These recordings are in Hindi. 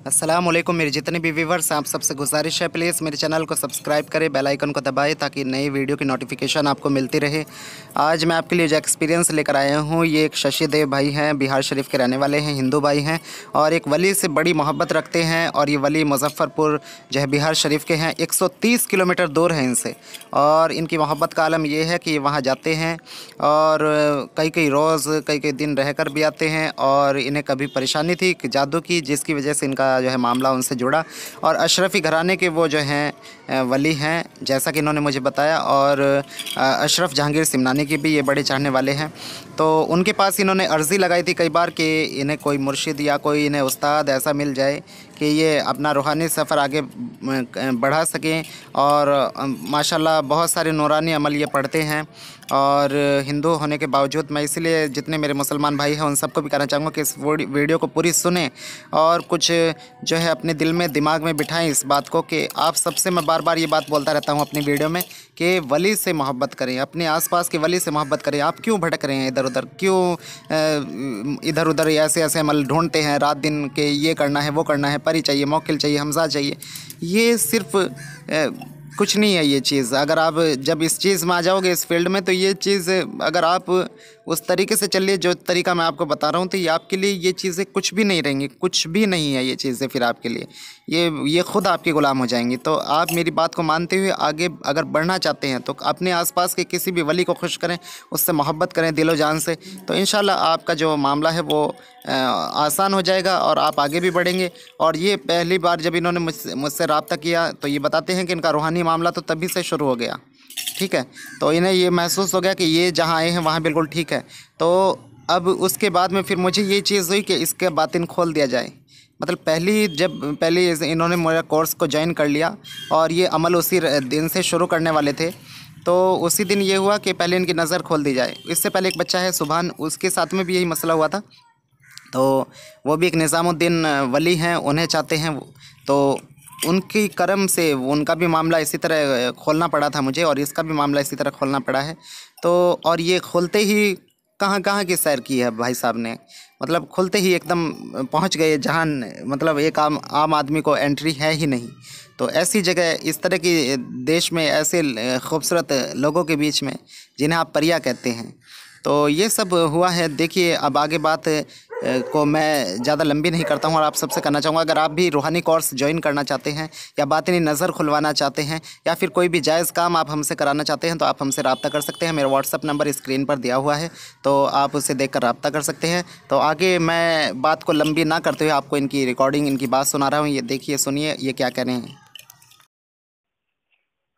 अस्सलाम वालेकुम मेरे जितने भी व्यूवर्स हैं, आप सबसे गुजारिश है प्लीज़ मेरे चैनल को सब्सक्राइब करें, बेल आइकन को दबाएं ताकि नई वीडियो की नोटिफिकेशन आपको मिलती रहे। आज मैं आपके लिए जो एक्सपीरियंस लेकर आया हूँ, ये एक शशि देव भाई हैं, बिहार शरीफ के रहने वाले हैं, हिंदू भाई हैं और एक वली से बड़ी मोहब्बत रखते हैं। और ये वली मुजफ्फरपुर जो है बिहार शरीफ के हैं, 130 किलोमीटर दूर है इनसे। और इनकी मोहब्बत का आलम ये है कि वहाँ जाते हैं और कई कई रोज़ कई कई दिन रहकर भी आते हैं। और इन्हें कभी परेशानी थी कि जादू की, जिसकी वजह से इनका जो है मामला उनसे जुड़ा। और अशरफी घराने के वो जो हैं वली हैं, जैसा कि इन्होंने मुझे बताया। और अशरफ जहांगीर सिमनानी की भी ये बड़े चाहने वाले हैं। तो उनके पास इन्होंने अर्ज़ी लगाई थी कई बार कि इन्हें कोई मुर्शिद या कोई इन्हें उस्ताद ऐसा मिल जाए कि ये अपना रूहानी सफ़र आगे बढ़ा सकें। और माशाल्लाह बहुत सारे नूरानी अमल ये पढ़ते हैं। और हिंदू होने के बावजूद मैं इसलिए जितने मेरे मुसलमान भाई हैं उन सबको भी कहना चाहूँगा कि इस वीडियो को पूरी सुनें और कुछ जो है अपने दिल में दिमाग में बिठाएं इस बात को कि आप सबसे मैं बार बार ये बात बोलता रहता हूँ अपनी वीडियो में कि वली से मोहब्बत करें, अपने आसपास के वली से मोहब्बत करें। आप क्यों भटक रहे हैं इधर उधर, क्यों इधर उधर ऐसे ऐसे अमल ढूंढते हैं रात दिन के, ये करना है वो करना है, परी चाहिए, मौकिल चाहिए, हमजा चाहिए। ये सिर्फ कुछ नहीं है ये चीज़। अगर आप जब इस चीज़ में आ जाओगे इस फील्ड में, तो ये चीज़ अगर आप उस तरीके से चलिए जो तरीका मैं आपको बता रहा हूँ, तो ये आपके लिए ये चीज़ें कुछ भी नहीं रहेंगी, कुछ भी नहीं है ये चीज़ें फिर आपके लिए। ये खुद आपके ग़ुलाम हो जाएंगी। तो आप मेरी बात को मानते हुए आगे अगर बढ़ना चाहते हैं तो अपने आसपास के किसी भी वली को खुश करें, उससे मोहब्बत करें दिलो जान से। तो इंशाल्लाह आपका जो मामला है वो आसान हो जाएगा और आप आगे भी बढ़ेंगे। और ये पहली बार जब इन्होंने मुझसे रब्ता किया तो ये बताते हैं कि इनका रूहानी मामला तो तभी से शुरू हो गया। ठीक है, तो इन्हें ये महसूस हो गया कि ये जहाँ आए हैं वहाँ बिल्कुल ठीक है। तो अब उसके बाद में फिर मुझे ये चीज़ हुई कि इसके बातिन खोल दिया जाए। मतलब पहली इन्होंने मेरा कोर्स को ज्वाइन कर लिया और ये अमल उसी दिन से शुरू करने वाले थे। तो उसी दिन ये हुआ कि पहले इनकी नज़र खोल दी जाए। इससे पहले एक बच्चा है सुभान, उसके साथ में भी यही मसला हुआ था। तो वो भी एक निज़ामुद्दीन वली हैं, उन्हें चाहते हैं तो उनकी करम से उनका भी मामला इसी तरह खोलना पड़ा था मुझे, और इसका भी मामला इसी तरह खोलना पड़ा है। तो और ये खोलते ही कहाँ कहाँ की सैर की है भाई साहब ने। मतलब खुलते ही एकदम पहुंच गए जहां मतलब एक आम आदमी को एंट्री है ही नहीं। तो ऐसी जगह, इस तरह की देश में ऐसे खूबसूरत लोगों के बीच में जिन्हें आप परिया कहते हैं। तो ये सब हुआ है। देखिए अब आगे बात को मैं ज़्यादा लंबी नहीं करता हूँ और आप सबसे कहना चाहूँगा, अगर आप भी रूहानी कोर्स ज्वाइन करना चाहते हैं या बातिनी नज़र खुलवाना चाहते हैं या फिर कोई भी जायज़ काम आप हमसे कराना चाहते हैं, तो आप हमसे रब्ता कर सकते हैं। मेरा व्हाट्सअप नंबर स्क्रीन पर दिया हुआ है, तो आप उसे देखकर रब्ता कर सकते हैं। तो आगे मैं बात को लंबी ना करते हुए आपको इनकी रिकॉर्डिंग, इनकी बात सुना रहा हूँ। ये देखिए, सुनिए ये क्या कह रहे हैं।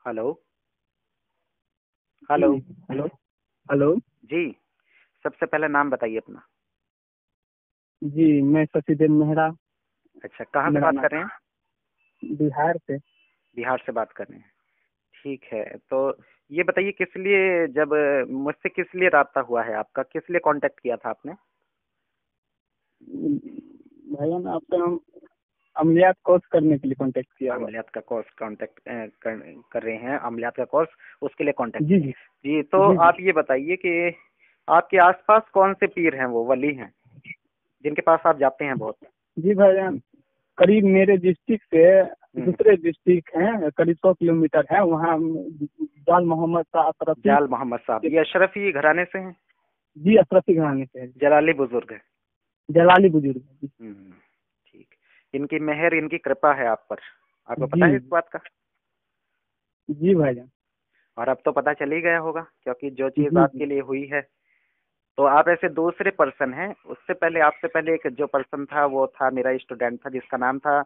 हेलो। जी। हेलो। हेलो। हेलो। जी, सबसे पहले नाम बताइए अपना। जी, मैं शशिदेव मेहरा। अच्छा, कहाँ से मेरा बात कर रहे नाम हैं? बिहार से। बिहार से बात कर रहे हैं। ठीक है, तो ये बताइए किस लिए, जब मुझसे किस लिए राब्ता हुआ है आपका, किस लिए कांटेक्ट किया था आपने? भैया ने आपका हम अमलियात कोर्स करने के लिए कांटेक्ट किया हुआ। अमलियात का कोर्स कांटेक्ट कर रहे हैं, अमलियात का कोर्स, उसके लिए कांटेक्ट जी किया। जी। जी, तो जी जी। आप ये बताइए कि आपके आसपास कौन से पीर हैं, वो वली हैं जिनके पास आप जाते हैं बहुत? जी भैया, करीब मेरे डिस्ट्रिक्ट से दूसरे डिस्ट्रिक्ट हैं, करीब 100 किलोमीटर है, वहाँ जाल मोहम्मद शाह अशरफी। जाल मोहम्मद साहब, ये अशरफी घराने से हैं? जी, अशरफी घराने से है। जलाली बुजुर्ग है। जलाली बुजुर्ग जी। ठीक। इनकी मेहर, इनकी कृपा है आप पर, आपको पता जी है इस बात का? जी भैया। और अब तो पता चल ही गया होगा, क्योंकि जो जी चीज जी। आपके लिए हुई है। तो आप ऐसे दूसरे पर्सन हैं। उससे पहले, आपसे पहले एक जो पर्सन था वो था मेरा स्टूडेंट था, जिसका नाम था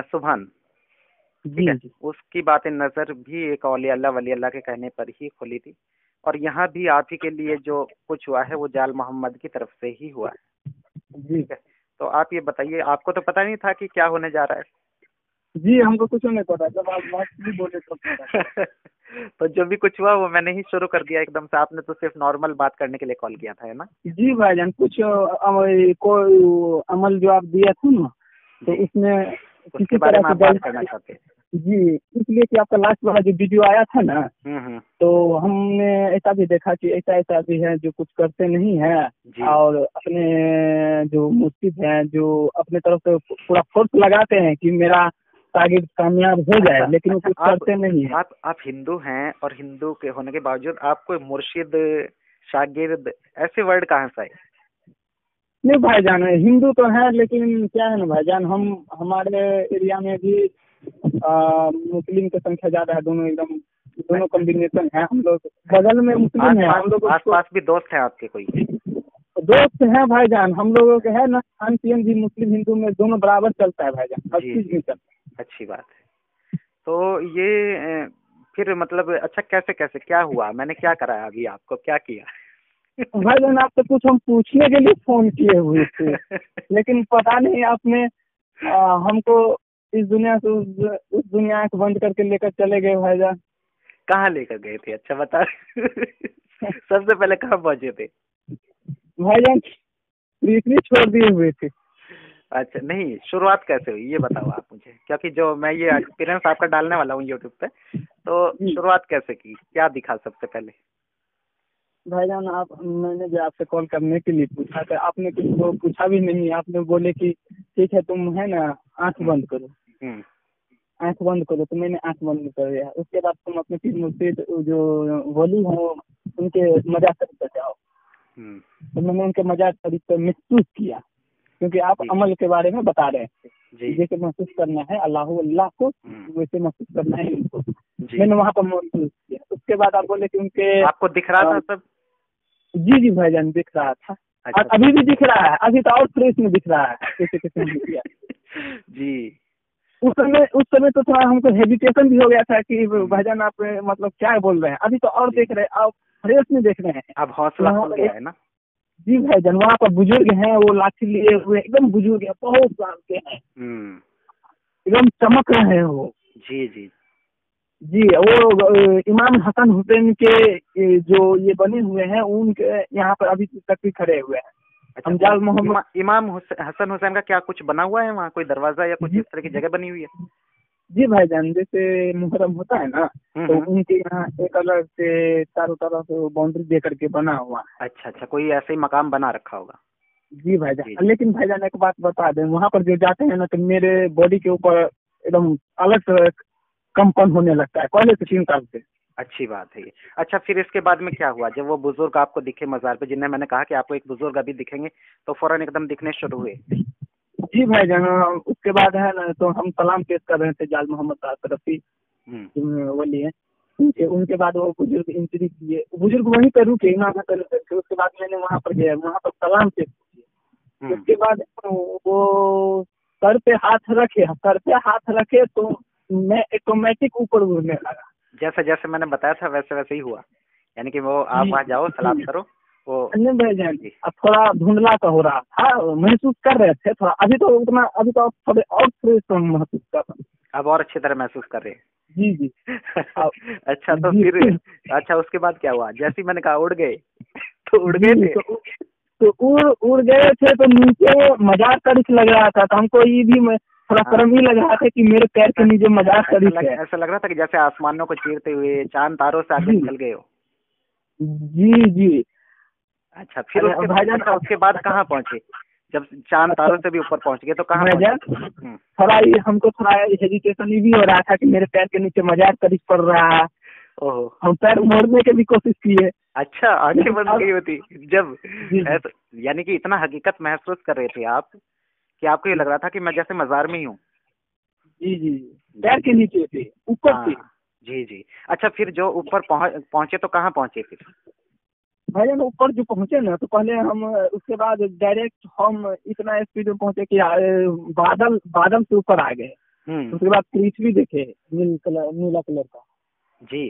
सुभान। ठीक जी है, जी। उसकी बातें नजर भी एक औलिया वली अल्लाह के कहने पर ही खुली थी। और यहाँ भी आप ही के लिए जो कुछ हुआ है वो जाल मोहम्मद की तरफ से ही हुआ है। जी ठीक है, तो आप ये बताइए, आपको तो पता नहीं था कि क्या होने जा रहा है? जी, हमको कुछ नहीं पता, जब आप बात भी बोले तो पता। तो जो भी कुछ हुआ वो मैंने ही शुरू कर दिया एकदम से। आपने तो सिर्फ नॉर्मल बात करने के लिए कॉल किया था, है ना? जी भाईजान, कुछ कोई अमल जो आप दिए थे ना, तो जी, उसमें उसके किसी बारे तरह में की आप बात करना गलती। चाहते हैं? जी, इसलिए कि आपका लास्ट वाला जो वीडियो आया था ना, हम्म। तो हमने ऐसा भी देखा कि ऐसा ऐसा भी है जो कुछ करते नहीं हैं जी। और अपने जो मुस्लिम हैं जो अपने तरफ से पूरा फोर्स लगाते हैं कि मेरा टारगेट कामयाब हो जाए, अच्छा, लेकिन वो अच्छा, कुछ करते नहीं है। आप हिंदू हैं और हिंदू के होने के बावजूद आप कोई मुर्शिद, शागिर्द, ऐसे वर्ड कहाँ से आए? नहीं भाईजान, हिंदू तो है लेकिन क्या है ना भाईजान, हम हमारे एरिया में भी मुस्लिम की संख्या ज्यादा है, दोनों एकदम दोनों कॉम्बिनेशन है। हम लोग बगल में मुस्लिम है, हम लोग आस पास भी दोस्त हैं आपके कोई? दोस्त हैं भाईजान, हम लोगों के है ना, खान पीन भी मुस्लिम हिंदू में दोनों बराबर चलता है भाईजान, हर जी चीज जी, में चलता अच्छी बात है। तो ये फिर मतलब अच्छा कैसे कैसे क्या हुआ, मैंने क्या कराया अभी आपको, क्या किया? है। भाईजान आपसे कुछ हम पूछने के लिए फोन किए हुए थे, लेकिन पता नहीं आपने हमको इस दुनिया से उस दुनिया को बंद करके लेकर चले गए भाईजान। कहाँ लेकर गए थे, अच्छा बता। सबसे पहले कहाँ पहुंचे थे? भाईजान पृथ्वी छोड़ दिए हुए थे। अच्छा, नहीं शुरुआत कैसे हुई ये बताओ आप मुझे, क्योंकि जो मैं ये एक्सपीरियंस आपका डालने वाला हूँ यूट्यूब पे, तो जी शुरुआत कैसे की, क्या दिखा सबसे पहले? भाईजान, आप मैंने जो आपसे कॉल करने के लिए पूछा था, आपने कुछ वो पूछा भी नहीं। आपने बोले कि ठीक है तुम है ना आंख बंद करो, हम्म। आंख बंद करो, तो मैंने आंख बंद कर दिया। उसके बाद तुम अपने पीर मुर्शिद जो वली हो उनके मजाक तरीके से आओ, हम्म। तो मैंने उनके मजाक तरीके महसूस किया, क्योंकि आप जी अमल के बारे में बता रहे थे। जी। जैसे महसूस करना है अल्लाह को, वैसे महसूस करना है इनको। जी। मैंने वहाँ पर महसूस किया। उसके बाद आप बोले कि उनके आपको दिख रहा था सब? जी जी भाईजान दिख रहा था, और अच्छा। अभी भी दिख रहा है, अभी तो और फ्रेश में दिख रहा है कैसे कैसे हमने किया। जी। उस समय तो थोड़ा हमको हेजिटेशन भी हो गया था कि भाईजान आप मतलब क्या बोल रहे हैं। अभी तो और देख रहे हैं, आप फ्रेश में देख रहे हैं। अब हौसला वहाँ खुल पर गया है ना? जी भाईजान, वहाँ पर बुजुर्ग हैं, वो लाठी लिए हुए एकदम बुजुर्ग है, बहुत साल के हैं, हम्म। एकदम चमक रहे हैं वो। जी जी। जी वो इमाम हसन हुसैन के जो ये बने हुए हैं उनके यहाँ पर अभी तक भी खड़े हुए हैं। अच्छा, हमजाद मोहम्मद इमाम हसन हुसैन का क्या कुछ बना हुआ है वहाँ, कोई दरवाजा या कुछ जी इस तरह की जगह बनी हुई है? जी भाईजान, जैसे मुहर्रम होता है ना, तो उनके यहाँ एक अलग से चारों तरफ बाउंड्री दे करके बना हुआ है। अच्छा अच्छा, कोई ऐसे ही मकाम बना रखा होगा। जी भाईजान, लेकिन भाईजान एक बात बता दें, वहाँ पर जो जाते हैं ना तो मेरे बॉडी के ऊपर एकदम अलग से कंपन होने लगता है, पहले से 3 साल से। अच्छी बात है ये। अच्छा, फिर इसके बाद में क्या हुआ, जब वो बुजुर्ग आपको दिखे मजार पे, जिन्हें मैंने कहा कि आपको एक बुजुर्ग अभी दिखेंगे, तो फौरन एकदम दिखने शुरू हुए? जी भाईजान, उसके बाद है ना तो हम सलाम पेश कर रहे थे जाल मोहम्मद रफी वली है, उनके उनके बाद वो बुजुर्ग एंट्री किए, बुजुर्ग वहीं पर रुके इमाम हसन थे। उसके बाद मैंने वहाँ पर गया, वहाँ पर सलाम पेश किए। उसके बाद वो सर पे हाथ रखे तो मैं ऑटोमेटिक ऊपर उड़ने लगा। जैसे जैसे मैंने बताया था वैसे वैसे ही हुआ, यानी कि वो आप वहाँ जाओ सलाम करो वो? नहीं भाईजान, अब थोड़ा धुंधला सा हो रहा था, महसूस कर रहे थे थोड़ा। अभी तो उतना, अभी तो थोड़े और फ्रेश महसूस कर रहे हैं। अब और अच्छी तरह महसूस कर रहे हैं? जी जी। अच्छा, तो जी, फिर अच्छा उसके बाद क्या हुआ? जैसे ही मैंने कहा उड़ गए, तो उड़ गए थे? तो उड़ गए थे, तो नीचे मजाक तरीक लग रहा था, तो हमको ये भी थोड़ा शर्म ही लग रहा था कि मेरे पैर के नीचे मजाक तरीक है। ऐसा लग रहा था कि जैसे आसमानों को चीरते हुए चांद तारों से आगे निकल गए हो? जी जी। अच्छा, फिर उसके बाद कहाँ पहुँचे? जब चांद तारों से भी ऊपर पहुँच गए तो कहाँ पहुँचे? थोड़ा ये हमको थोड़ा हेजिटेशन भी हो रहा था कि मेरे पैर के नीचे मजाक तरीक पड़ रहा है। ओहो, हम पैर मोड़ने की भी कोशिश किए। अच्छा, आंखें बंद गई होती जब? यानी कि इतना हकीकत महसूस कर रहे थे आप कि आपको ये लग रहा था कि मैं जैसे मजार में ही हूँ? जी जी, पैर के नीचे थे, ऊपर थे। जी जी। अच्छा, फिर जो ऊपर पहुँचे तो कहाँ पहुँचे फिर? भाईजान ऊपर जो पहुंचे ना, तो पहले हम उसके बाद डायरेक्ट हम इतना स्पीड में पहुंचे कि बादल से ऊपर आ गए। उसके बाद पृथ्वी देखे नीला कलर का। जी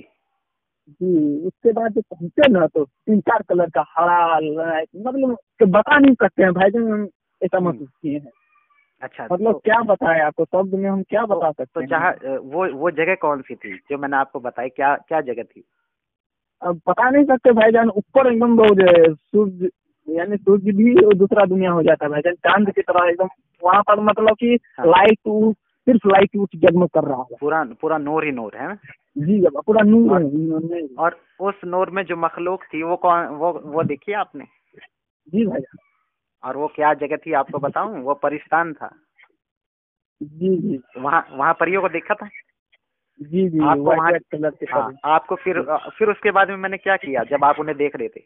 जी, उसके बाद जब पहुंचे ना तो 3-4 कलर का हरा, मतलब बता नहीं सकते हैं भाईजान, हम ऐसा महसूस किए हैं। अच्छा, मतलब तो क्या बताएं आपको, शब्द में हम क्या बता सकते हैं। जहाँ वो जगह कौन सी थी जो मैंने आपको बताई, क्या क्या जगह थी? अब बता नहीं सकते भाईजान, ऊपर एकदम सूर्य, यानी सूर्य भी दूसरा दुनिया हो जाता है भाईजान, चांद की तरह एकदम वहाँ पर, मतलब कि लाइट सिर्फ लाइट उठ जगमग कर रहा है, पूरा पूरा नूर ही नूर है ना? जी जब पूरा नूर है। और उस नूर में जो मखलूक थी वो कौन, वो देखी आपने? जी भाईजान। और वो क्या जगह थी आपको बताऊं? वो परिस्तान था। जी जी वहाँ वहाँ परियों को देखा था जी जी, आपको वहाँ? व्हाइट कलर के हाँ, आपको फिर उसके बाद में मैंने क्या किया, जब आप उन्हें देख रहे थे,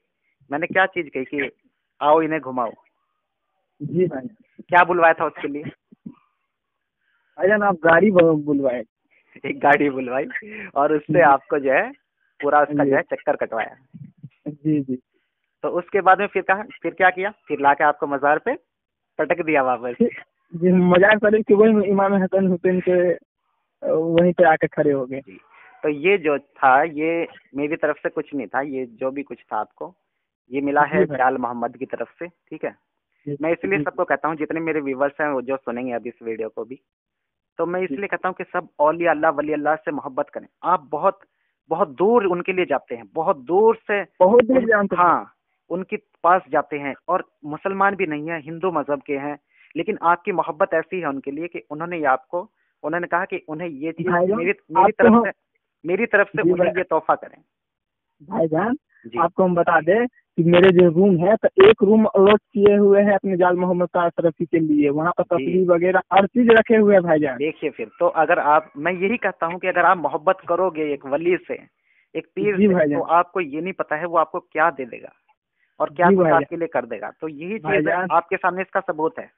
मैंने क्या चीज कही कि आओ इन्हें घुमाओ। जी भाई, क्या बुलवाया था उसके लिए? भाईजान आप गाड़ी बुलवाए। एक गाड़ी बुलवाई और उससे आपको जो है पूरा उसका जो है चक्कर कटवाया। जी जी। तो उसके बाद में फिर क्या किया? फिर लाके आपको मजार पे पटक दिया वापस। जी, मजाक शरीफ के वही इमाम हसन हुसैन के वहीं पे आके खड़े हो गए। तो ये जो था, ये मेरी तरफ से कुछ नहीं था, ये जो भी कुछ था आपको ये मिला है जाल मोहम्मद की तरफ से, ठीक है? मैं इसलिए सबको कहता हूँ, जितने मेरे व्यूवर्स हैं वो जो सुनेंगे अभी इस वीडियो को भी, तो मैं इसलिए कहता हूँ कि सब औलिया अल्लाह वली अल्लाह से मोहब्बत करें। आप बहुत बहुत दूर उनके लिए जाते हैं, बहुत दूर से, बहुत दूर जानते हैं। हाँ, उनके पास जाते हैं, और मुसलमान भी नहीं है, हिंदू मजहब के हैं, लेकिन आपकी मोहब्बत ऐसी है उनके लिए कि उन्होंने कहा कि उन्हें ये चीज मेरी तरफ से उन्हें ये तोहफा करें। भाईजान आपको हम बता दें कि मेरे जो रूम है, तो एक रूम अलॉट किए हुए हैं अपने जाल मोहम्मद तरफी के लिए, वहाँ पर तस्वीर वगैरह हर चीज रखे हुए हैं भाईजान। देखिए फिर तो अगर मैं यही कहता हूँ कि अगर आप मोहब्बत करोगे एक वली से, एक पीर से, तो आपको ये नहीं पता है वो आपको क्या दे देगा और क्या कुछ आपके लिए कर देगा। तो यही चीज आपके सामने इसका सबूत है,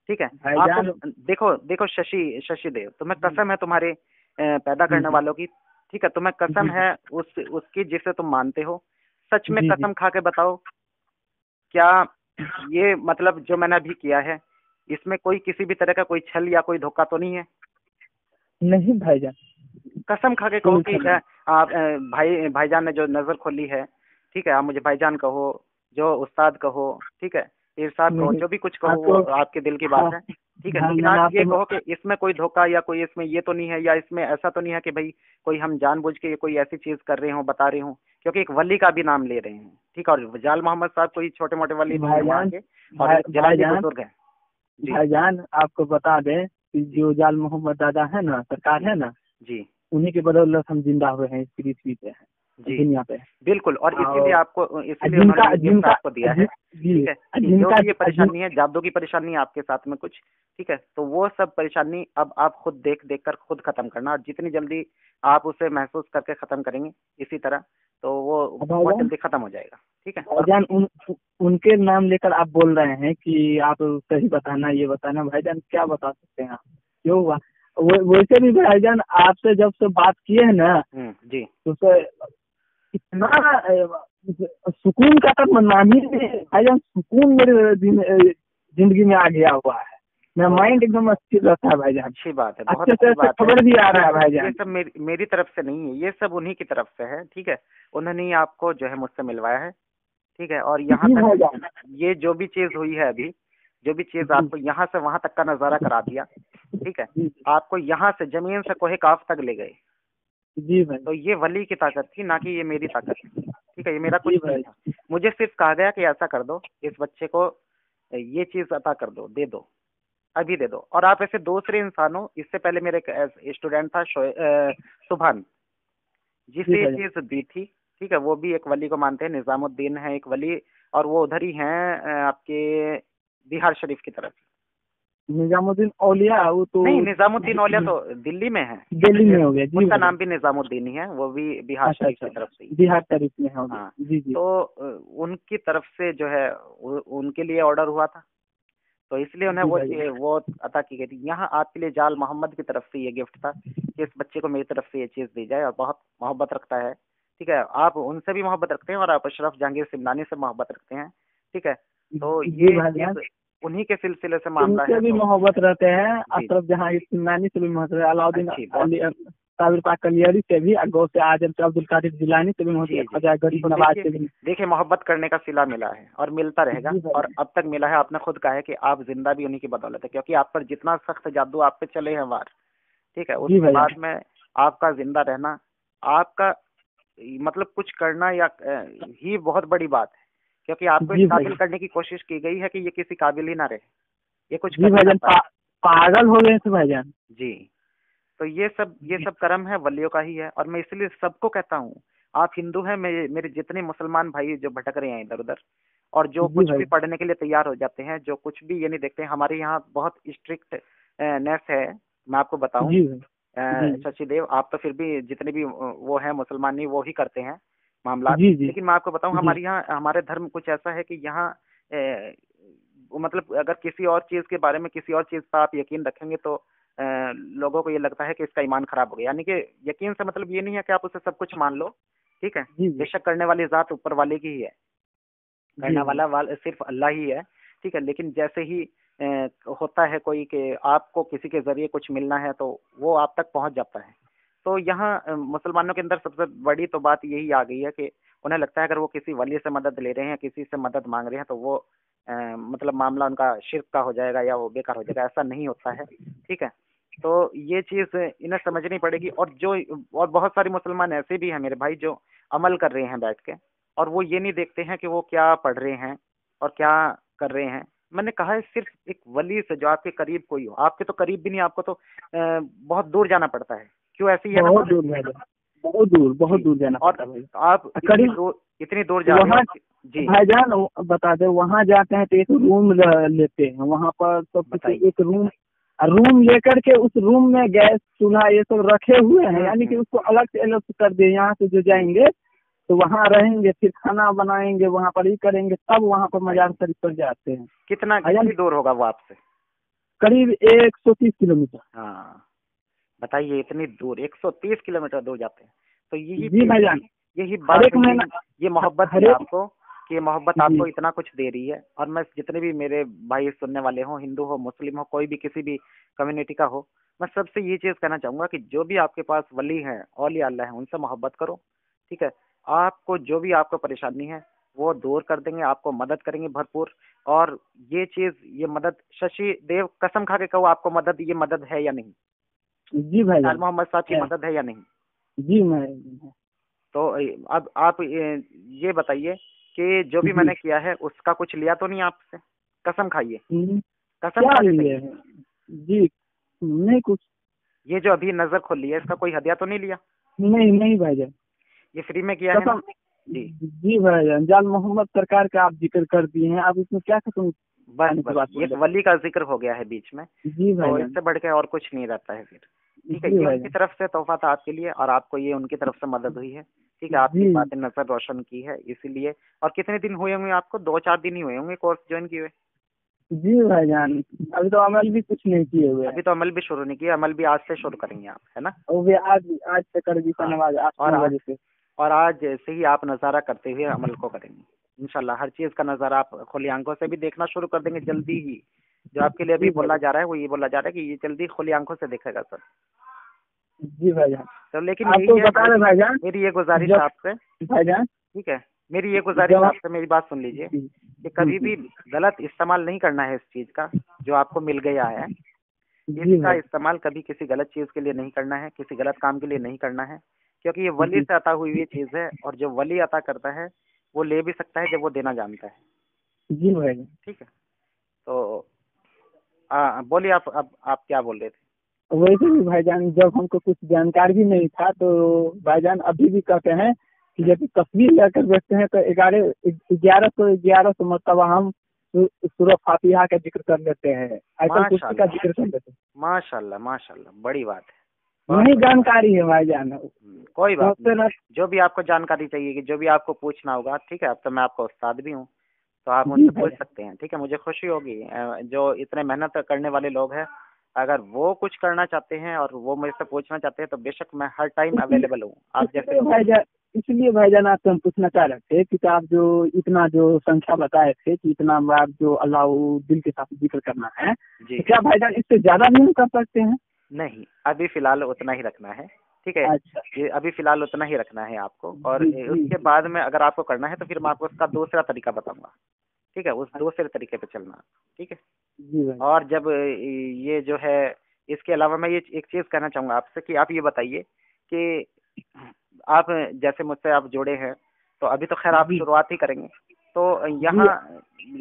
ठीक है? आपको देखो शशि देव, तुम्हें कसम है तुम्हारे पैदा करने वालों की, ठीक है? तुम्हें कसम है उसकी जिसे तुम मानते हो, सच में कसम खा के बताओ, क्या ये मतलब जो मैंने अभी किया है इसमें कोई किसी भी तरह का कोई छल या कोई धोखा तो नहीं है? नहीं भाईजान, कसम खा के कहो कि आप भाईजान ने जो नजर खोली है, ठीक है, आप मुझे भाईजान कहो, जो उस्ताद कहो, ठीक है, इरशाद कहो, जो भी कुछ कहो वो आपके दिल की बात है, ठीक है? लेकिन आप ये कहो कि इसमें कोई धोखा या कोई इसमें ये तो नहीं है, या इसमें ऐसा तो नहीं है कि भाई कोई हम जानबूझ के कोई ऐसी चीज कर रहे हो, बता रहे हो, क्योंकि एक वली का भी नाम ले रहे हैं, ठीक है? और जाल मोहम्मद साहब कोई छोटे मोटे वली बुजुर्ग है। भाईजान आपको बता दें कि जो जाल मोहम्मद दादा है ना, सरकार है ना जी, उन्हीं के बदौलत हम जिंदा हुए हैं, इस पृथ्वी पे है, दुनिया पे। बिल्कुल, और इसीलिए उन्होंने आपको दिया है, ठीक है? जिनका ये परेशानी है, जादू की परेशानी है आपके साथ में कुछ, ठीक है, तो वो सब परेशानी अब आप खुद देख कर खुद खत्म करना, और जितनी जल्दी आप उसे महसूस करके खत्म करेंगे इसी तरह, तो वो बहुत जल्दी खत्म हो जाएगा, ठीक है? भाईजान उनके नाम लेकर आप बोल रहे हैं कि आप सही बताना, ये बताना, भाईजान क्या बता सकते हैं आप, क्यों हुआ? वैसे भी भाईजान आपसे जब से बात किए है ना जी, तो इतना सुकून का तब नाम ही भाईजान, सुकून मेरे जिंदगी में आ गया हुआ है, मेरा माइंड एकदम अच्छी रहता है भाईजान। अच्छी बात है, बहुत अच्छी बात है। खबर भी आ रहा है भाईजान, ये सब मेरी तरफ से नहीं है, ये सब उन्हीं की तरफ से है, ठीक है? उन्होंने आपको जो है मुझसे मिलवाया है, ठीक है? और यहाँ तक ये जो भी चीज हुई है अभी, जो भी चीज आपको यहाँ से वहां तक का नजारा करा दिया, ठीक है, आपको यहाँ से जमीन से कोहे काफ तक ले गए जी भाई, तो ये वली की ताकत थी, ना कि ये मेरी ताकत थी, ठीक है? ये मेरा कुछ नहीं था, मुझे सिर्फ कहा गया कि ऐसा कर दो, इस बच्चे को ये चीज अता कर दो, दे दो, अभी दे दो। और आप ऐसे दूसरे इंसान हो, इससे पहले मेरे एक स्टूडेंट था सुभान, जिसे ये चीज दी थी, ठीक है? वो भी एक वली को मानते हैं, निजामुद्दीन है एक वली, और वो उधर ही हैं आपके बिहार शरीफ की तरफ। निजामुद्दीन औलिया, वो तो नहीं, निजामुद्दीन औलिया तो दिल्ली में है, दिल्ली में हो गया जी, उसका नाम भी निजामुद्दीन ही है, वो भी बिहार शरीफ की तरफ से, बिहार शरीफ में है। हाँ जी जी, तो उनकी तरफ से जो है उनके लिए ऑर्डर हुआ था, तो इसलिए उन्हें वो अता की गई थी। यहाँ आपके लिए जाल मोहम्मद की तरफ से ये गिफ्ट था कि इस बच्चे को मेरी तरफ से ये चीज दी जाए, और बहुत मोहब्बत रखता है, ठीक है? आप उनसे भी मोहब्बत रखते हैं और आप अशरफ जहांगीर सिमनानी से मोहब्बत रखते हैं, ठीक है? तो ये उन्हीं के सिलसिले से मामला है, भी मोहब्बत रहते हैं, अशरफ जहांगीर सिमनानी से भी मोहब्बत, अलाउद्दीन साबिर पाक कलियारी से भी, गौ से आजम से अब्दुल कादिर जिलानी से भी मोहब्बत, गरीब नवाज से भी। देखिए, मोहब्बत करने का सिला मिला है और मिलता रहेगा, और अब तक मिला है। आपने खुद कहा है कि आप जिंदा भी उन्हीं की बदौलत है, क्योंकि आप पर जितना सख्त जादू आप पे चले हैं वार, ठीक है, उसके बाद में आपका जिंदा रहना, आपका मतलब कुछ करना या ही बहुत बड़ी बात है, क्योंकि आपको इस काबिल करने की कोशिश की गई है कि ये किसी काबिल ही ना रहे, ये कुछ भाईजान पागल हो गए थे भाईजान जी। तो ये सब कर्म है वलियों का ही है। और मैं इसलिए सबको कहता हूँ, आप हिंदू हैं, मेरे जितने मुसलमान भाई जो भटक रहे हैं इधर उधर और जो जी कुछ भाई। भी पढ़ने के लिए तैयार हो जाते हैं, जो कुछ भी ये नहीं देखते हैं, हमारे यहाँ बहुत स्ट्रिक्ट नेस है। मैं आपको बताऊं, जी भाई। जी शशि देव, आप तो फिर भी जितने भी वो है मुसलमान नहीं, वो ही करते हैं मामला। जी। जी लेकिन मैं आपको बताऊं, जी। हमारे यहाँ हमारे धर्म कुछ ऐसा है कि यहाँ वो मतलब अगर किसी और चीज के बारे में, किसी और चीज पर आप यकीन रखेंगे तो लोगों को ये लगता है कि इसका ईमान खराब हो गया। यानी कि यकीन से मतलब ये नहीं है कि आप उसे सब कुछ मान लो, ठीक है। जी। जी बेशक करने वाली जात ऊपर वाले की ही है, जी करने वाला सिर्फ अल्लाह ही है, ठीक है। लेकिन जैसे ही होता है कोई कि आपको किसी के जरिए कुछ मिलना है तो वो आप तक पहुंच जाता है। तो यहाँ मुसलमानों के अंदर सबसे बड़ी तो बात यही आ गई है कि उन्हें लगता है अगर वो किसी वली से मदद ले रहे हैं, किसी से मदद मांग रहे हैं, तो वो मतलब मामला उनका शिर्क का हो जाएगा या वो बेकार हो जाएगा। ऐसा नहीं होता है, ठीक है। तो ये चीज इन्हें समझनी पड़ेगी। और बहुत सारे मुसलमान ऐसे भी हैं मेरे भाई जो अमल कर रहे हैं बैठ के, और वो ये नहीं देखते हैं कि वो क्या पढ़ रहे हैं और क्या कर रहे हैं। मैंने कहा है सिर्फ एक वली से जो आपके करीब कोई हो, आपके तो करीब भी नहीं, आपको तो बहुत दूर जाना पड़ता है। क्यों ऐसी है ना, बहुत दूर भाई, बहुत दूर जाना और पड़ता है भाई। आप इतनी दूर जा रहे वहाँ हो जी। भाईजान बता दे, वहाँ जाते हैं तो एक रूम लेते हैं वहाँ पर, तो बताइए। एक रूम लेकर के उस रूम में गैस चूल्हा ये सब रखे हुए हैं, यानी कि उसको अलग से अलग कर दे। यहाँ से जो जाएंगे तो वहाँ रहेंगे, फिर खाना बनाएंगे, वहाँ पर ही करेंगे, तब वहाँ पर मजार शरीफ पर जाते हैं। कितनी दूर होगा वो आपसे? करीब 130 किलोमीटर। हाँ बताइए, इतनी दूर 130 किलोमीटर दूर जाते हैं। तो जी भाईजान, यही बात है, ये मोहब्बत है आपको, कि ये मोहब्बत जी। आपको इतना कुछ दे रही है। और मैं जितने भी मेरे भाई सुनने वाले हों, हिंदू हो, मुस्लिम हो, कोई भी किसी भी कम्युनिटी का हो, मैं सबसे ये चीज कहना चाहूंगा कि जो भी आपके पास वली है, औलिया अल्लाह है, उनसे मोहब्बत करो, ठीक है। आपको जो भी आपको परेशानी है वो दूर कर देंगे, आपको मदद करेंगे भरपूर। और ये चीज, ये मदद, शशि देव कसम खा के कहो, आपको मदद, ये मदद है या नहीं? जी भाई, लाल मोहम्मद साहब की मदद है या नहीं? जी मैं। तो अब आप ये बताइए कि जो भी मैंने किया है उसका कुछ लिया तो नहीं आपसे? कसम खाइए, कसम क्या खा लिए के। जी नहीं कुछ। ये जो अभी नजर खोल ली है, इसका कोई हदिया तो नहीं लिया? नहीं भाईजान, ये फ्री में किया है ना? जी जी भाईजान, जाल मोहम्मद सरकार का आप जिक्र कर दिए हैं, आप इसमें क्या कसम? बस ये वली का जिक्र हो गया है बीच में, जी तो भाई, इससे बढ़ के और कुछ नहीं रहता है फिर, ठीक है। ये उनकी तरफ से तोहफा था आपके लिए, और आपको ये उनकी तरफ से मदद हुई है, ठीक है। आपकी बातें नजर रोशन की है इसीलिए। और कितने दिन हुए होंगे आपको? 2-4 दिन ही हुए होंगे कोर्स ज्वाइन किए हुए? जी भाईजान, अभी तो अमल भी कुछ नहीं किए हुए। अभी तो अमल भी शुरू नहीं किया, अमल भी आज से शुरू करेंगे आप, है ना? वो भी आज से कर दी नमाज 8 बजे से। और आज से ही आप नज़ारा करते हुए अमल को करेंगे इंशाल्लाह। हर चीज़ का नज़ारा आप खुली आंखों से भी देखना शुरू कर देंगे जल्दी ही। जो आपके लिए अभी बोला जा रहा है वो ये बोला जा रहा है कि ये जल्दी खुली आंखों से देखेगा सर। जी भाईजान। तो लेकिन आप तो बता रहे भाईजान, मेरी ये गुजारिश आपसे भाईजान, ठीक है, मेरी ये गुजारिश आपसे, मेरी बात सुन लीजिए कि कभी भी गलत इस्तेमाल नहीं करना है इस चीज़ का जो आपको मिल गया है। इसका इस्तेमाल कभी किसी गलत चीज़ के लिए नहीं करना है, किसी गलत काम के लिए नहीं करना है, क्योंकि ये वली से अता हुई ये चीज़ है। और जो वली अता करता है वो ले भी सकता है जब वो देना जानता है। जी भाई, ठीक है। तो बोलिए आप क्या बोल रहे थे? वैसे भी भाईजान, जब हमको कुछ जानकारी भी नहीं था तो भाईजान अभी भी कहते हैं कि जब तस्वीर लेकर बैठते हैं तो 1100 मरतबा हम सूरह फातिहा का जिक्र कर लेते हैं, आयतल कुर्सी का जिक्र कर लेते हैं। माशाल्लाह माशाल्लाह, बड़ी बात है। वही जानकारी है भाईजान। कोई बात नहीं, जो भी आपको जानकारी चाहिए, कि जो भी आपको पूछना होगा, ठीक है। अब तो मैं आपका उस्ताद भी हूँ, तो आप मुझसे पूछ सकते हैं, ठीक है। मुझे खुशी होगी, जो इतने मेहनत करने वाले लोग हैं, अगर वो कुछ करना चाहते हैं और वो मुझसे पूछना चाहते हैं तो बेशक मैं हर टाइम अवेलेबल हूँ। आप जैसे भाईजान, इसलिए भाईजान आपसे हम पूछना चाह रहे थे कि आप जो इतना जो संख्या बताए थे कि इतना बार जो अल्लाह दिल के साथ जिक्र करना है, तो क्या भाईजान इससे ज्यादा नहीं कर सकते हैं? नहीं, अभी फिलहाल उतना ही रखना है, ठीक है। अच्छा, ये अभी फिलहाल उतना ही रखना है आपको। और उसके बाद में अगर आपको करना है तो फिर मैं आपको उसका दूसरा तरीका बताऊंगा, ठीक है। उस दूसरे तरीके पे चलना, ठीक है। और जब ये जो है, इसके अलावा मैं ये एक चीज कहना चाहूंगा आपसे कि आप ये बताइए कि आप जैसे मुझसे आप जुड़े हैं, तो अभी तो खैर आप शुरुआत ही करेंगे, तो यहाँ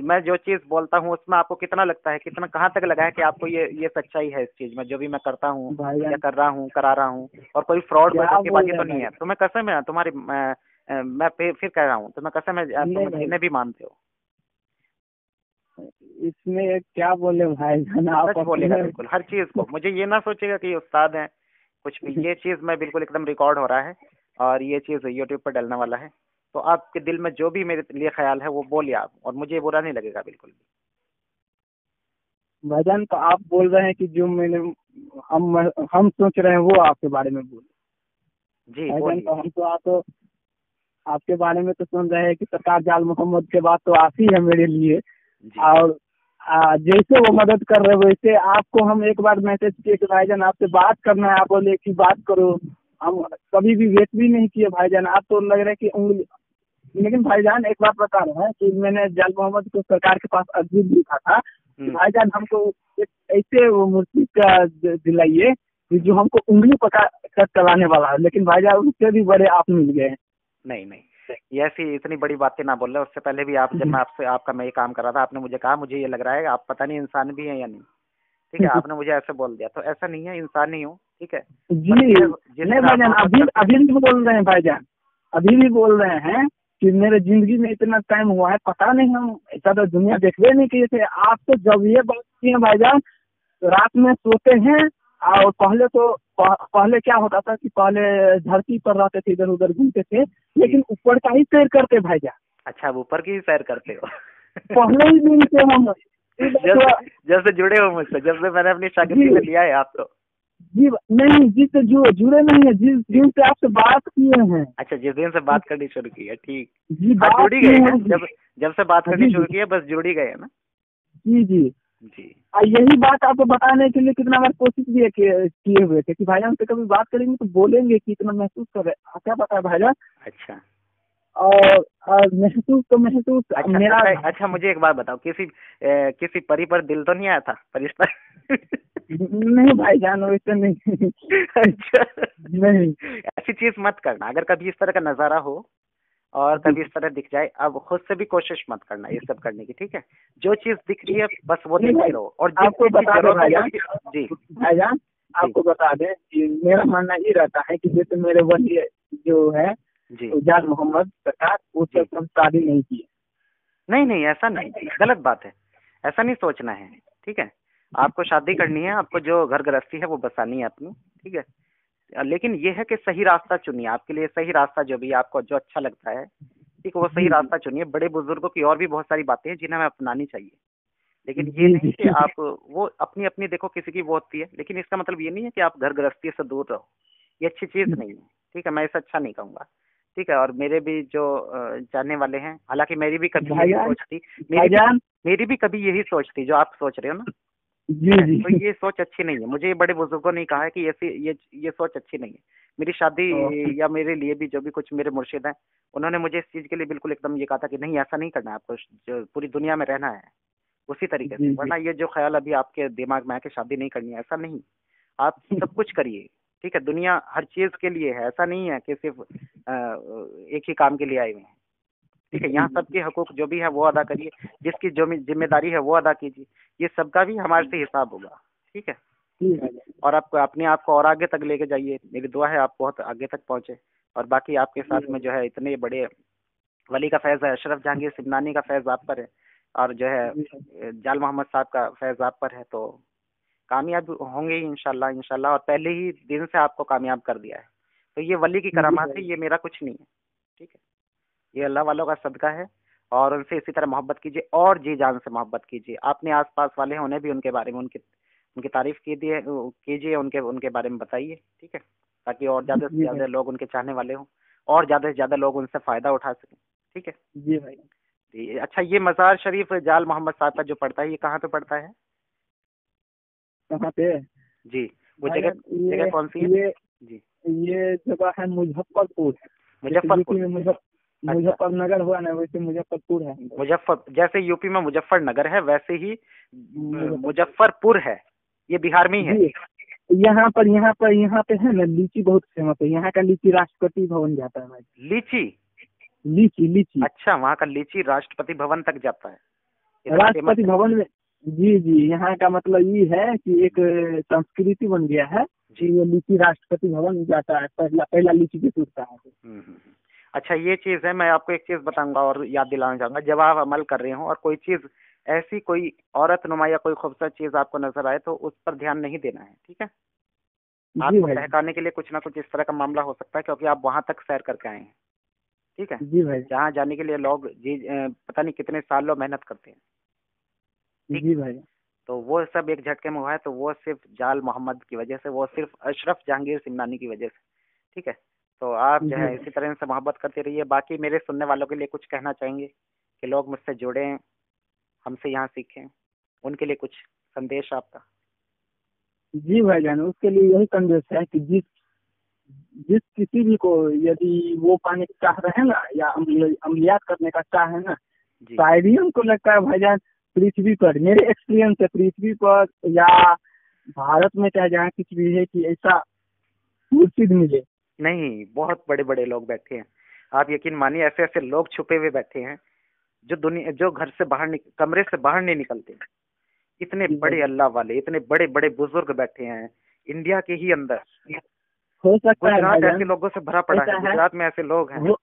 मैं जो चीज बोलता हूँ उसमें आपको कितना लगता है, कितना कहाँ तक लगा है कि आपको ये सच्चाई है इस चीज में, जो भी मैं करता हूँ या कर रहा हूँ, करा रहा हूँ, और कोई फ्रॉड कोई धोखेबाजी तो नहीं है? तो मैं कसम है तुम्हारी, मैं फिर कह रहा हूँ, तो मैं कसम है तुम जिन्हें भी मानते हो। इसमें क्या बोले भाई, सच बोलेगा बिल्कुल हर चीज को। मुझे ये ना सोचेगा कि ये उस्ताद है कुछ भी, ये चीज मैं बिल्कुल एकदम रिकॉर्ड हो रहा है और ये चीज यूट्यूब पर डलने वाला है। तो आपके दिल में जो भी मेरे लिए ख्याल है वो बोलिए आप, और मुझे बुरा नहीं लगेगा बिल्कुल भी। भाईजान तो आप बोल रहे हैं कि जो मैंने हम सोच रहे हैं वो आपके बारे में बोले जी भाईजान। तो हम तो आपके बारे में तो सुन रहे हैं कि सरकार जाल मोहम्मद के बाद तो आप ही है मेरे लिए, और जैसे वो मदद कर रहे वैसे आपको हम एक बार मैसेज किए कि भाईजान आपसे बात करना है, आप बोले कि बात करो। हम कभी भी वेट भी नहीं किए भाईजान, आप तो लग रहा है कि उंगली। लेकिन भाईजान एक बात बता रहे हैं कि मैंने जाल मोहम्मद को सरकार के पास अर्जी लिखा था कि भाईजान हमको एक ऐसे वो मूर्ति का दिलाइए जो हमको उंगली पकड़ कर चलाने वाला है। लेकिन भाईजान उससे भी बड़े आप मिल गए। नहीं, ये ऐसी इतनी बड़ी बातें ना बोल रहे। उससे पहले भी आप, जब मैं आपका मैं ये काम कर रहा था, आपने मुझे कहा मुझे ये लग रहा है आप पता नहीं इंसान भी हैं या नहीं, ठीक है? आपने मुझे ऐसे बोल दिया, तो ऐसा नहीं है, इंसान ही हूँ, ठीक है जी। नहीं भाईजान, अभी भी बोल रहे हैं भाईजान, अभी भी बोल रहे हैं कि मेरे जिंदगी में इतना टाइम हुआ है, पता नहीं हम ऐसा तो दुनिया देखते नहीं किए थे। आप तो जब ये बात किए भाईजान, रात में सोते हैं, और पहले क्या होता था कि पहले धरती पर रहते थे, इधर उधर घूमते थे, लेकिन ऊपर का ही सैर करते भाईजान। अच्छा, ऊपर की ही सैर करते हो? पहले ही दिन से हम जब से जुड़े हो मुझसे, जब से मैंने अपनी शागिर्दी में लिया है आप तो। जी नहीं, जिससे जुड़े नहीं है, जिस दिन से आपसे बात किए हैं। अच्छा, जिस दिन से बात करनी शुरू की है, ठीक जी, जुड़ ही गए हैं। जब से बात करनी शुरू की है, बस जुड़ ही गए हैं ना। जी जी जी। यही बात आपको बताने के लिए कितना बार कोशिश भी किए हुए थे कि भाईजान से कभी बात करेंगे तो बोलेंगे कि इतना महसूस कर रहे। क्या पता है भाईजान। अच्छा, और महसूस अच्छा, मेरा। अच्छा मुझे एक बात बताओ, किसी परी पर दिल तो नहीं आया था? फरिश्ता? नहीं भाईजान, वैसे नहीं। अच्छा नहीं, ऐसी चीज मत करना। अगर कभी इस तरह का नजारा हो और कभी इस तरह दिख जाए, अब खुद से भी कोशिश मत करना ये सब करने की, ठीक है? जो चीज दिख रही है बस वो देखते रहो। और आपको बता दें भाईजान, जी भाईजान आपको बता दें कि मेरा मानना ये रहता है कि जैसे मेरे वली जो है जाल मोहम्मद सरकार, उससे हम शादी नहीं की। नहीं, ऐसा नहीं, गलत बात है, ऐसा नहीं सोचना है, ठीक है? आपको शादी करनी है, आपको जो घर गृहस्थी है वो बसानी है अपनी, ठीक है? लेकिन ये है कि सही रास्ता चुनिए, आपके लिए सही रास्ता जो भी आपको जो अच्छा लगता है, ठीक है, वो सही रास्ता चुनिए। बड़े बुजुर्गों की और भी बहुत सारी बातें हैं जिन्हें हमें अपनानी चाहिए, लेकिन ये नहीं कि आप वो अपनी अपनी देखो, किसी की वो होती है, लेकिन इसका मतलब ये नहीं है कि आप घर गृहस्थी से दूर रहो। ये अच्छी चीज नहीं है, ठीक है? मैं इसे अच्छा नहीं कहूँगा, ठीक है? और मेरे भी जो जानने वाले हैं, हालांकि मेरी भी कभी यही सोच थी, मेरी भी कभी यही सोच थी जो आप सोच रहे हो ना। जी। तो ये सोच अच्छी नहीं है। मुझे ये बड़े बुजुर्गों ने कहा है कि ये सोच अच्छी नहीं है। मेरी शादी या मेरे लिए भी जो भी कुछ मेरे मुर्शिद हैं, उन्होंने मुझे इस चीज के लिए बिल्कुल एकदम ये कहा था कि नहीं, ऐसा नहीं करना है आपको, जो पूरी दुनिया में रहना है उसी तरीके से। वरना ये जो ख्याल अभी आपके दिमाग में है कि शादी नहीं करनी है, ऐसा नहीं। आप सब कुछ करिए, ठीक है? दुनिया हर चीज के लिए है, ऐसा नहीं है कि सिर्फ एक ही काम के लिए आए हुए हैं, ठीक है? यहाँ सबके हकूक जो भी है वो अदा करिए, जिसकी जो जिम्मेदारी है वो अदा कीजिए। ये सबका भी हमारे से हिसाब होगा, ठीक है? और आपको अपने आप को और आगे तक लेके जाइए। मेरी दुआ है आप बहुत आगे तक पहुंचे। और बाकी आपके साथ में जो है इतने बड़े वली का फैज़ है, अशरफ जहांगीर सिमनानी का फैज़ आप पर है, और जो है जाल मोहम्मद साहब का फैज़ आप पर है, तो कामयाब होंगे ही इंशाल्लाह। और पहले ही दिन से आपको कामयाब कर दिया है। तो ये वली की करामात है, ये मेरा कुछ नहीं है, ठीक है? ये अल्लाह वालों का सदका है। और उनसे इसी तरह मोहब्बत कीजिए और जी जान से मोहब्बत कीजिए। अपने आसपास वाले हैं उन्हें भी उनके बारे में उनकी तारीफ कीजिए, उनके बारे में बताइए, ठीक है? ताकि और ज़्यादा से ज़्यादा लोग उनके चाहने वाले हों और ज़्यादा से ज़्यादा लोग उनसे फ़ायदा उठा सकें, ठीक है? जी भाई जी। अच्छा, ये मज़ार शरीफ जाल मोहम्मद साहब का जो पड़ता है, ये कहाँ पे पड़ता है? कहाँ पे? जी, वो जगह कौन सी है? जी, ये जगह है मुजफ्फरपुर। मुजफ्फरनगर हुआ ना, वैसे मुजफ्फरपुर है। जैसे यूपी में मुजफ्फरनगर है, वैसे ही मुजफ्फरपुर है। ये बिहार में ही है। यहाँ पे है ना, लीची बहुत फेमस है। यहाँ का लीची राष्ट्रपति भवन जाता है भाई। लीची? लीची लीची। अच्छा, वहाँ का लीची राष्ट्रपति भवन तक जाता है? राष्ट्रपति भवन में, जी जी, यहाँ का मतलब ये है कि एक संस्कृति बन गया है कि ये लीची राष्ट्रपति भवन जाता है, पहला पहला लीची भी टूटता है। अच्छा, ये चीज़ है। मैं आपको एक चीज़ बताऊंगा और याद दिलाना चाहूंगा, जब आप अमल कर रहे हो और कोई चीज़ ऐसी कोई औरत नुमा या कोई खूबसूरत चीज़ आपको नजर आए तो उस पर ध्यान नहीं देना है, ठीक है? आपको बहकाने के लिए कुछ ना कुछ इस तरह का मामला हो सकता है, क्योंकि आप वहां तक सैर करके आए हैं, ठीक है? जी भाई। जहाँ जाने के लिए लोग पता नहीं कितने साल लोग मेहनत करते हैं। जी भाई। तो वो सब एक झटके में हुआ है, तो वो सिर्फ जाल मोहम्मद की वजह से, वो सिर्फ अशरफ जहांगीर सिमनानी की वजह से, ठीक है? तो आप जो है इसी तरह से मोहब्बत करते रहिए। बाकी मेरे सुनने वालों के लिए कुछ कहना चाहेंगे कि लोग मुझसे जुड़ें, हमसे यहाँ सीखें, उनके लिए कुछ संदेश आपका? जी भाईजान, उसके लिए यही संदेश है कि जिस किसी भी को यदि वो पाने का चाह रहे हैं ना, या अमलियात करने का चाह है ना, शायद ही उनको लगता है भाईजान पृथ्वी पर, मेरे एक्सपीरियंस है, पृथ्वी पर या भारत में चाहे जहाँ कुछ भी है, कि ऐसा मुर्शिद मिले नहीं। बहुत बड़े बड़े लोग बैठे हैं, आप यकीन मानिए, ऐसे ऐसे लोग छुपे हुए बैठे हैं जो घर से बाहर कमरे से बाहर नहीं निकलते। इतने बड़े अल्लाह वाले, इतने बड़े बड़े बुजुर्ग बैठे हैं इंडिया के ही अंदर। हो सकता है गुजरात ऐसे लोगों से भरा पड़ा है, गुजरात में ऐसे लोग हैं।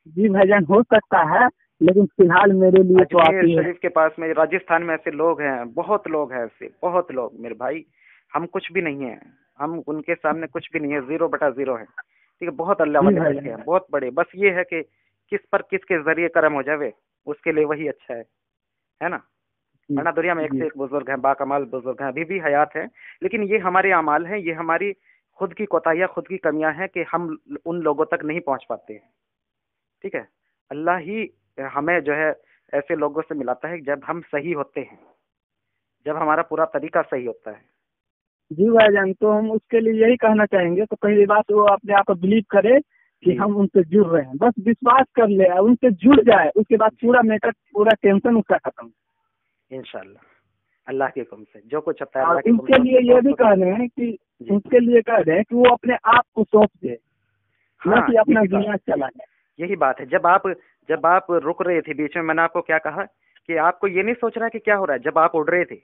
जी भाईजान, हो सकता है, लेकिन फिलहाल मेरे लिए तो अजमेर शरीफ के पास में, राजस्थान में ऐसे लोग हैं, बहुत लोग हैं ऐसे, बहुत लोग। मेरे भाई, हम कुछ भी नहीं है, हम उनके सामने कुछ भी नहीं है, 0/0 है, ठीक है? बहुत अल्लाह वाले बैठे हैं, बहुत बड़े। बस ये है कि किस पर किसके जरिए कर्म हो जावे, उसके लिए वही अच्छा है ना? वरना दुनिया में एक से एक बुजुर्ग हैं, बाकमाल बुजुर्ग हैं, अभी भी हयात हैं। लेकिन ये हमारे अमाल हैं, ये हमारी खुद की कोताहियां, खुद की कमियां हैं कि हम उन लोगों तक नहीं पहुंच पाते हैं, ठीक है? अल्लाह ही हमें जो है ऐसे लोगों से मिलाता है जब हम सही होते हैं, जब हमारा पूरा तरीका सही होता है। जी भाईजान, तो हम उसके लिए यही कहना चाहेंगे, तो पहली बात वो अपने आप को बिलीव करे कि हम उनसे जुड़ रहे हैं, बस विश्वास कर ले, उनसे जुड़ जाए, उसके बाद पूरा मेकअप, पूरा टेंशन उसका खत्म इंशाल्लाह, अल्लाह के हुक्म से जो कुछ होता है। उनके लिए ये भी कह रहे हैं कि उनके लिए कह रहे हैं कि वो अपने आप को सौंप दे, ना कि अपना दुनिया चलाए। यही बात है। जब आप रुक रहे थे बीच में, मैंने आपको क्या कहा कि आपको ये नहीं सोचना कि क्या हो रहा है। जब आप उड़ रहे थे,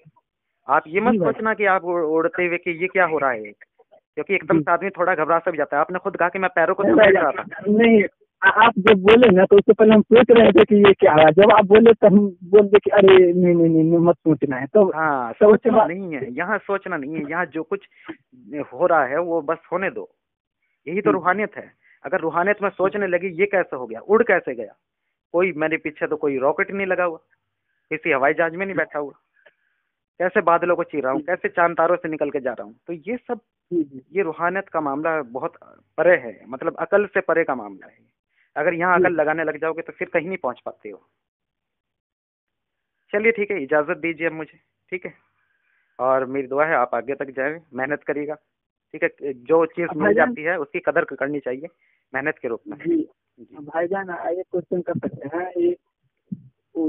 आप ये मत सोचना कि आप उड़ते हुए कि ये क्या हो रहा है, क्योंकि एकदम से आदमी थोड़ा घबरा सा भी जाता है। आपने खुद कहा कि मैं पैरों को समेट रहा था। नहीं, आप जब बोले ना तो उससे पहले हम सोच रहे थे कि ये क्या है। जब आप बोले तो हम बोलते कि अरे नहीं नहीं नहीं, मत सोचना है। तो हाँ, सोचना नहीं है यहाँ, सोचना नहीं है यहाँ, जो कुछ हो रहा है वो बस होने दो। यही तो रूहानियत है। अगर रूहानियत में सोचने लगी ये कैसे हो गया, उड़ कैसे गया, कोई मेरे पीछे तो कोई रॉकेट नहीं लगा हुआ, किसी हवाई जहाज में नहीं बैठा हुआ, कैसे बादलों को चीर रहा हूँ, कैसे चांद तारों से निकल के जा रहा हूँ, तो ये सब, ये रूहानियत का मामला बहुत परे है, मतलब अकल से परे का मामला है। अगर यहाँ अकल लगाने लग जाओगे तो फिर कहीं नहीं पहुंच पाते हो। चलिए ठीक है, इजाजत दीजिए अब मुझे, ठीक है? और मेरी दुआ है आप आगे तक जाए, मेहनत करिएगा, ठीक है? जो चीज मिल जाती है उसकी कदर करनी चाहिए मेहनत के रूप में। भाईजान, एक क्वेश्चन कर सकते हैं, ये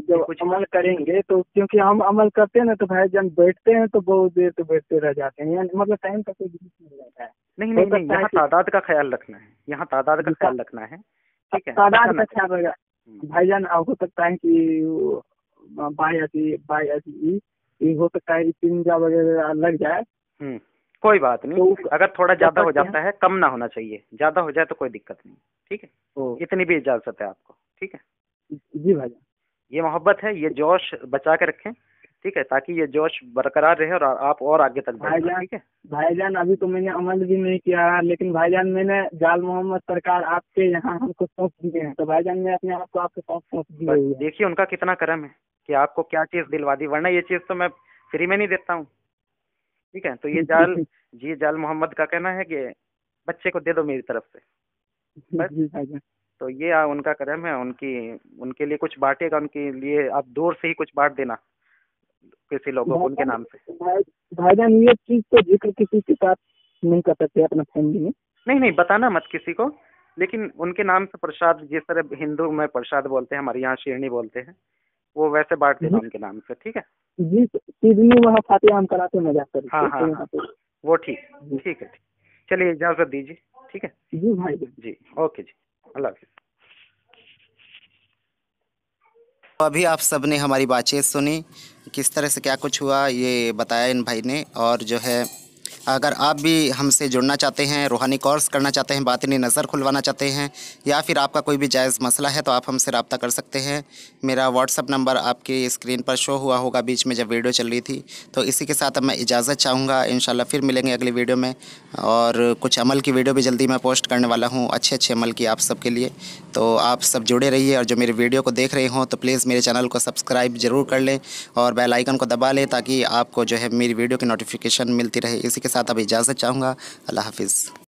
जब कुछ अमल करेंगे तो, क्योंकि हम अमल करते हैं ना तो भाईजान बैठते हैं तो बहुत देर तो बैठते रह जाते हैं, यानी मतलब टाइम का कोई नहीं रहता है। नहीं, यहाँ तादाद का ख्याल रखना है, यहाँ तादाद का ख्याल रखना है, ठीक है? तादाद का ख्याल रखा भाईजान। हो सकता है कि हो सकता है इंजा वगैरह लग जाए, कोई बात नहीं। तो अगर थोड़ा ज्यादा हो जाता है, कम ना होना चाहिए, ज्यादा हो जाए तो कोई दिक्कत नहीं, ठीक है? इतनी भी इजाजत है आपको, ठीक है? जी भाईजान, ये मोहब्बत है, ये जोश बचा के रखें, ठीक है? ताकि ये जोश बरकरार रहे और आप और आगे तक बढ़ें, ठीक है? भाईजान, अभी तो मैंने अमल भी नहीं किया, लेकिन भाईजान मैंने जाल मोहम्मद सरकार आपके यहाँ हमको सौंप दिए हैं, तो भाईजान मैं अपने आप को आपके पास सौंप दिया। देखिए उनका कितना करम है कि आपको क्या चीज दिलवा दी, वरना ये चीज तो मैं फ्री में नहीं देता हूँ, ठीक है? तो ये जाल मोहम्मद का कहना है कि बच्चे को दे दो मेरी तरफ से, बस। तो ये उनका करम है, उनके लिए कुछ बांटेगा, उनके लिए आप दूर से ही कुछ बांट देना किसी लोगों को उनके नाम से। भाईजान, ये चीज तो जिक्र किसी के साथ नहीं कर सकते अपना फैमिली में। नहीं, बताना मत किसी को, लेकिन उनके नाम से प्रसाद, जिस तरह हिंदू में प्रसाद बोलते हैं, हमारे यहाँ शेरनी बोलते हैं, वो वैसे बांट देना उनके नाम से, ठीक है? जी, सिडनी वहाँ फातिहा हम कराते मजाक करते। हाँ, वो ठीक है। चलिए इजाजत दीजिए, ठीक है? जी भाई जी, ओके जी, अल्लाह हाफिज़। तो अभी आप सब ने हमारी बातचीत सुनी, किस तरह से क्या कुछ हुआ ये बताया इन भाई ने। और जो है अगर आप भी हमसे जुड़ना चाहते हैं, रूहानी कोर्स करना चाहते हैं, बातिनी नज़र खुलवाना चाहते हैं, या फिर आपका कोई भी जायज़ मसला है, तो आप हमसे रब्ता कर सकते हैं। मेरा व्हाट्सअप नंबर आपकी स्क्रीन पर शो हुआ होगा बीच में जब वीडियो चल रही थी। तो इसी के साथ अब मैं इजाज़त चाहूँगा। इंशाल्लाह फिर मिलेंगे अगली वीडियो में, और कुछ अमल की वीडियो भी जल्दी मैं पोस्ट करने वाला हूँ, अच्छे अच्छे अमल की आप सबके लिए। तो आप सब जुड़े रहिए, और जो मेरे वीडियो को देख रहे हों तो प्लीज़ मेरे चैनल को सब्सक्राइब ज़रूर कर लें और बेल आइकन को दबा लें, ताकि आपको जो है मेरी वीडियो की नोटिफिकेशन मिलती रहे। इसी के साथ अब इजाज़त चाहूँगा। अल्लाह हाफ़िज़।